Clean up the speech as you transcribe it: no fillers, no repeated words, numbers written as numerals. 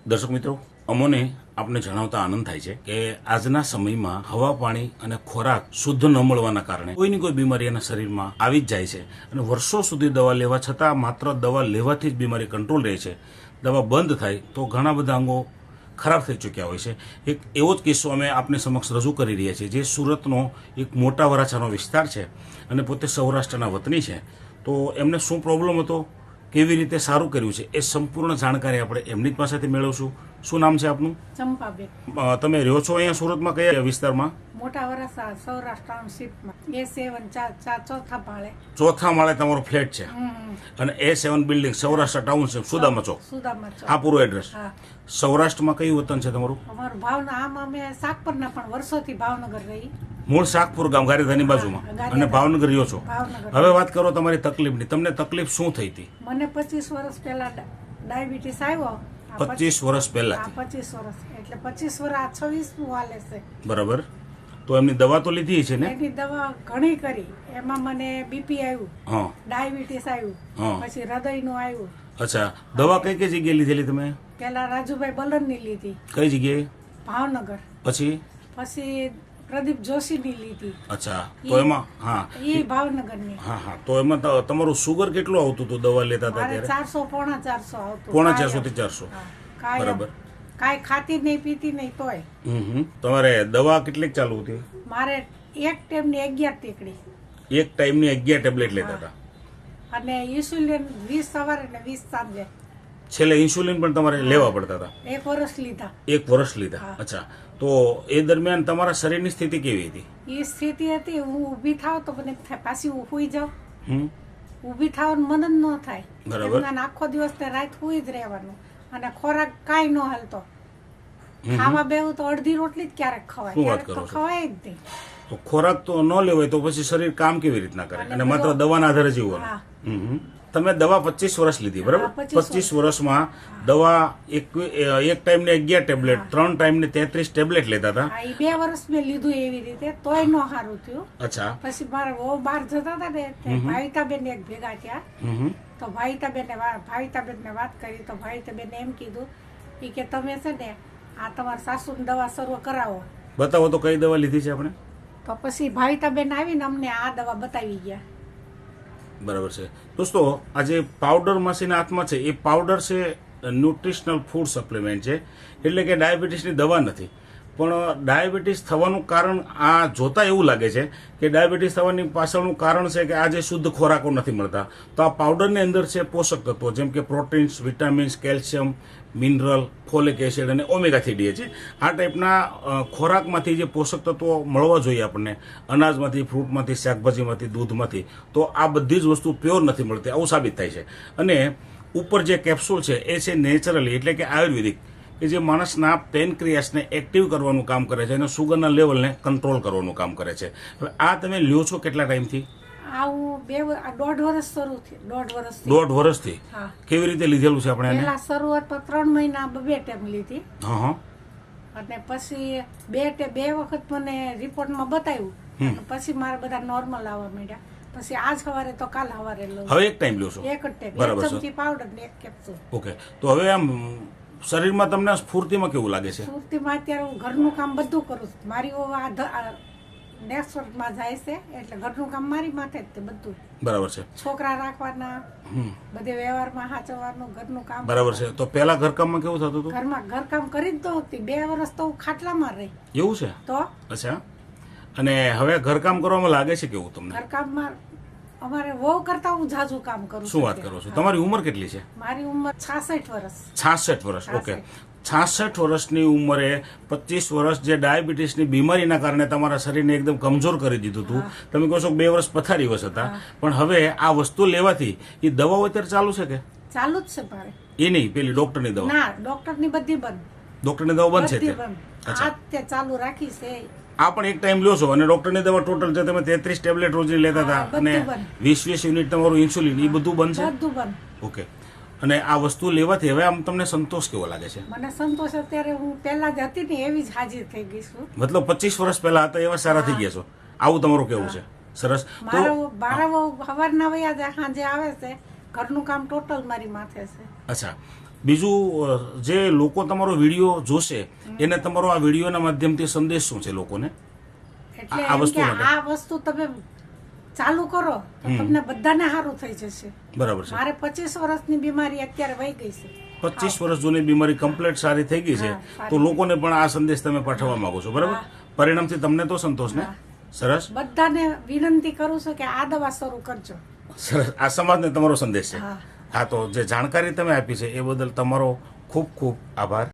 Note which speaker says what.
Speaker 1: દર્શક મિત્રો, અમોને આપને જણાવતા આનંદ થાય છે કે આજના સમયમાં હવા, પાણી અને ખોરાક શુદ્ધ ન મળવાના કારણે કોઈની કોઈ બીમારી એના શરીરમાં આવી જ જાય છે અને વર્ષો સુધી દવા લેવા છતાં માત્ર દવા લેવાથી જ બીમારી કંટ્રોલ રહે છે. દવા બંધ થાય તો ઘણા બધા અંગો ખરાબ થઈ ચૂક્યા હોય છે. એક એવો જ કિસ્સો અમે આપની સમક્ષ રજૂ કરી રહ્યા છીએ, જે સુરતનો એક મોટા વરાછાનો વિસ્તાર છે અને પોતે સૌરાષ્ટ્રના વતની છે. તો એમને શું પ્રોબ્લેમ હતો, કેવી રીતે સારું કર્યું છે, એ સંપૂર્ણ જાણકારી આપણે એમની જ પાસેથી મેળવશું. શું નામ છે આપનું?
Speaker 2: ચંપાબેન.
Speaker 1: તમે રહ્યો છો અહીંયા સુરતમાં કયા વિસ્તારમાં?
Speaker 2: મોટા વરાસા સૌરાષ્ટ્ર ટાઉનશીપમાં A7 ચોથા માળે.
Speaker 1: ચોથા માળે તમારો ફ્લેટ છે અને A7 building Saurashtra township, Sudama Chowk. આ પૂરું એડ્રેસ. સૌરાષ્ટ્રમાં કયું વતન છે તમારું?
Speaker 2: અમારું ભાવનગર. આમ અમે શાકપરના પણ વર્ષોથી ભાવનગર રહી.
Speaker 1: મૂળ શાકપુર ગામ, ગારીધાની બાજુમાં, અને ભાવનગર રહ્યો છો.
Speaker 2: ભાવનગર.
Speaker 1: હવે વાત કરો તમારી તકલીફની. તમને તકલીફ શું થઈ હતી?
Speaker 2: મને 25 વર્ષ પહેલા ડાયાબિટીસ આવ્યો.
Speaker 1: 25 વર્ષ પહેલા?
Speaker 2: 25 વર્ષ એટલે 25 વર્ષ આ 26 હાલે છે.
Speaker 1: બરાબર. તો એમની દવા તો લીધી છે ને?
Speaker 2: એની દવા ઘણી કરી. એમાં મને બીપી આવ્યું,
Speaker 1: હા,
Speaker 2: ડાયાબિટીસ આવ્યું, પછી હૃદયનું આવ્યું.
Speaker 1: અચ્છા. દવા કઈ કઈ જગ્યાએ લીધેલી તમે?
Speaker 2: પેલા રાજુભાઈ બલનની લીધી.
Speaker 1: કઈ જગ્યાએ?
Speaker 2: ભાવનગર. પછી પ્રદીપ જોશીની લીધી.
Speaker 1: અચ્છા. તો એમાં હા,
Speaker 2: એ ભાવનગરની.
Speaker 1: હા. તો એમાં તમારું સુગર કેટલું આવતું હતું દવા લેતા હતા
Speaker 2: મારે
Speaker 1: ત્યારે?
Speaker 2: 400 પોણા 400 આવતું.
Speaker 1: પોણા 400 થી 400. બરાબર.
Speaker 2: કાંઈ ખાતી નહીં, પીતી નહીં તોય.
Speaker 1: તમારે દવા કેટલીક ચાલુ હતી?
Speaker 2: મારે એક ટાઈમની 11 ટીકડી.
Speaker 1: એક ટાઈમની 11 ટેબ્લેટ લેતા હતા.
Speaker 2: અને ઇન્સ્યુલિન 20 સવારે ને 20 સાંજે.
Speaker 1: છેલ્લે ઇન્સ્યુલિન પણ તમારે લેવા પડતા હતા?
Speaker 2: 1 વર્ષ લીધા.
Speaker 1: 1 વર્ષ લીધા. અચ્છા. તો એ દરમિયાન તમારા શરીરની સ્થિતિ કેવી હતી?
Speaker 2: એ સ્થિતિ હતી, હું ઊભી થાવ તો મને થાય પાછી હું સુઈ જાઉં. ઊભી થવાનું મન જ ન થાય.
Speaker 1: બરાબર.
Speaker 2: આખો દિવસ ને રાત સુઈ જ રહેવાનું. અને ખોરાક કાંઈ ન હાલતો. ખાવા બેવું તો અડધી રોટલી જ ક્યારેક ખવાય, ક્યારેક તો ખવાય જ નહીં.
Speaker 1: તો ખોરાક તો ન લેવાય તો પછી શરીર કામ કેવી રીતના કરે? અને માત્ર દવાના આધારે જીવવાનું. તમે દવા 25 વર્ષ લીધી, બરાબર? 25 વર્ષમાં દવા એક ટાઈમને 11 ટેબ્લેટ, 3 ટાઈમને 33 ટેબ્લેટ લેતા હતા.
Speaker 2: 2 વર્ષ મેં લીધું એવી રીતે, તોય ન સારું થયું.
Speaker 1: અચ્છા.
Speaker 2: પછી મારા બહુ બહાર જતા હતા ને, ભાવિતાબેન એક ભેગા થયા. તો ભાવિતાબેનને વાત કરી તો ભાવિતાબેને એમ કીધું કે તમે છે ને આ તમારા સાસુની દવા શરૂ કરાવો.
Speaker 1: બતાવો તો કઈ દવા લીધી છે આપણે?
Speaker 2: તો પછી ભાવિતાબેન આવીને અમને આ દવા બતાવી ગયા.
Speaker 1: બરાબર છે. દોસ્તો, આ જે પાવડર મશીન હાથમાં છે, એ પાવડર છે ન્યુટ્રિશનલ ફૂડ સપ્લિમેન્ટ છે. એટલે કે ડાયાબિટીસની દવા નથી. પણ ડાયાબિટીસ થવાનું કારણ આ જોતા એવું લાગે છે કે ડાયાબિટીસ થવાની પાછળનું કારણ છે કે આ જે શુદ્ધ ખોરાકો નથી મળતા. તો આ પાવડરની અંદર છે પોષક તત્વો, જેમ કે proteins, vitamins, calcium, mineral, folic acid અને ઓમેગા 3 છે. આ ટાઈપના ખોરાકમાંથી જે પોષક તત્વો મળવા જોઈએ આપણને, અનાજમાંથી, ફ્રૂટમાંથી, શાકભાજીમાંથી, દૂધમાંથી, તો આ બધી જ વસ્તુ પ્યોર નથી મળતી, આવું સાબિત થાય છે. અને ઉપર જે કેપ્સ્યુલ છે એ છે નેચરલી, એટલે કે આયુર્વેદિક, કે જે માણસના પેનક્રિયાસને એક્ટિવ કરવાનું કામ કરે છે અને સુગરના લેવલને કંટ્રોલ કરવાનું કામ કરે છે. હવે આ તમે લ્યો છો કેટલા ટાઈમથી?
Speaker 2: આવું 1.5 વર્ષ શરૂ થયું.
Speaker 1: 1.5 વર્ષથી. કેવી રીતે લીધેલું છે આપણે?
Speaker 2: પહેલા શરૂઆતમાં 3 મહિના 2 ટાઈમ લીધી. અને પછી 2 વખત મને રિપોર્ટમાં બતાવ્યું. પછી મારે બધા નોર્મલ આવવા માંડ્યા. પછી આજ સવારે તો કાલ સવારે લઉં.
Speaker 1: હવે એક ટાઈમ લ્યો છો?
Speaker 2: એક જ ટાઈમ. 1 ચમચી પાવડર ને 1 કેપ્સ્યુલ.
Speaker 1: ઓકે. તો હવે આમ શરીરમાં તમને સ્ફૂર્તિમાં કેવું લાગે છે?
Speaker 2: સ્ફૂર્તિમાં અત્યારે હું ઘરનું કામ બધું કરું છું. મારી નેક્સ્ટ વર્કમાં જાય છે એટલે ઘરનું કામ મારી માથે જ તે બધું. બરાબર છે. છોકરા રાખવાના, બધે વ્યવહારમાં સાચવવાનું, ઘરનું કામ.
Speaker 1: બરાબર છે. તો પહેલા ઘરકામમાં કેવું થતું હતું?
Speaker 2: ઘરમાં ઘરકામ કરી જ નહોતી. 2 વર્ષ તો હું ખાટલામાં રહી.
Speaker 1: એવું છે?
Speaker 2: તો
Speaker 1: અચ્છા. અને હવે ઘરકામ કરવામાં લાગે છે કેવું તમને?
Speaker 2: ઘરકામમાં અમારે વહુ કરતા હું જાજુ કામ કરું.
Speaker 1: શું વાત કરો છો? તમારી ઉંમર કેટલી છે?
Speaker 2: મારી ઉંમર 66 વર્ષ.
Speaker 1: 66 વર્ષ. ઓકે. 66 વર્ષની ઉંમરે 25 વર્ષ જે ડાયાબિટીસની બીમારીના કારણે તમારા શરીરને એકદમ કમજોર કરી દીધું હતું. તમે કહો છો 2 વર્ષ પથારીવશ હતા, પણ હવે આ વસ્તુ લેવાથી એ દવાઓ અત્યારે ચાલુ છે કે?
Speaker 2: ચાલુ જ છે મારે.
Speaker 1: એ નહીં, પેલી ડોક્ટરની દવા?
Speaker 2: ના, ડોક્ટરની બધી બંધ.
Speaker 1: ડોક્ટરની દવા બંધ છે?
Speaker 2: અચ્છા. તે ચાલુ રાખી છે.
Speaker 1: આ પણ એક ટાઈમ લ્યો છો અને ડોક્ટરની દવા ટોટલ છે તમે 33 ટેબ્લેટ રોજ લેતા હતા અને 20 યુનિટ તમારું ઇન્સ્યુલિન, એ બધું બંધ છે?
Speaker 2: બધું બંધ.
Speaker 1: ઓકે. અને આ વસ્તુ લેવાથી હવે આમ તમને સંતોષ કેવો લાગે છે?
Speaker 2: મને સંતોષ અત્યારે હું પહેલા જ હતી ને એવી જ હાજર થઈ ગઈ છું.
Speaker 1: મતલબ 25 વર્ષ પહેલા હતા એવા સારા થઈ ગયા છો, આવું તમારું કેવું છે? સરસ.
Speaker 2: મારો બારા સવારના વયા સાંજે આવે છે. ઘરનું કામ ટોટલ મારી માથે છે.
Speaker 1: અચ્છા. બીજું જે લોકો તમારો વિડીયો જોશે એને તમારો આ વિડીયોના માધ્યમથી સંદેશ શું છે લોકોને
Speaker 2: એટલે
Speaker 1: આ
Speaker 2: એમ
Speaker 1: વસ્તુ
Speaker 2: કે
Speaker 1: માટે?
Speaker 2: આ વસ્તુ તમે ચાલુ કરો તો તમને બધાને સારું થઈ જશે.
Speaker 1: બરાબર છે.
Speaker 2: મારે 25 વર્ષની બીમારી અત્યારે વહી ગઈ છે.
Speaker 1: 25 વર્ષ જૂની બીમારી કમ્પ્લીટ સારી થઈ ગઈ છે.
Speaker 2: હા, સારી.
Speaker 1: તો લોકોને પણ આ સંદેશ તમે પાઠવવા માંગો છો, બરાબર? પરિણામથી તમને તો સંતોષ ને? સરસ
Speaker 2: બધાને વિનંતી કરું છું કે આ દવા શરૂ કરજો.
Speaker 1: સરસ. આ સમાજને તમારો સંદેશ છે.
Speaker 2: હા.
Speaker 1: હા, તો જે જાણકારી તમે આપી છે એ બદલ તમારો ખૂબ ખૂબ આભાર.